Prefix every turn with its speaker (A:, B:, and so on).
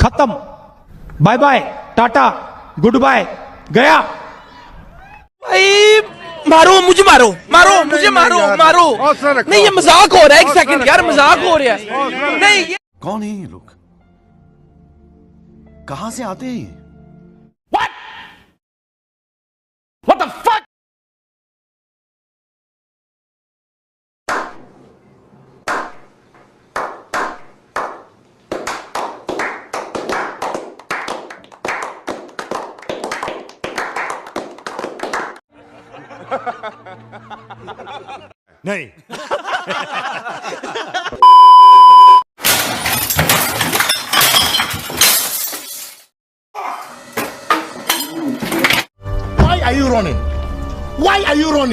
A: खत्म, bye bye, टाटा, goodbye, गया।
B: भाई मारो मुझे, मारो मारो मुझे, मारो मारो। नहीं ये मजाक हो रहा है, एक सेकंड यार, मजाक हो रहा है। नहीं ये
C: कौन है ये लोग, कहां से आते हैं ये?
A: What the fuck?
C: नहीं। Why are you running? Why are you running?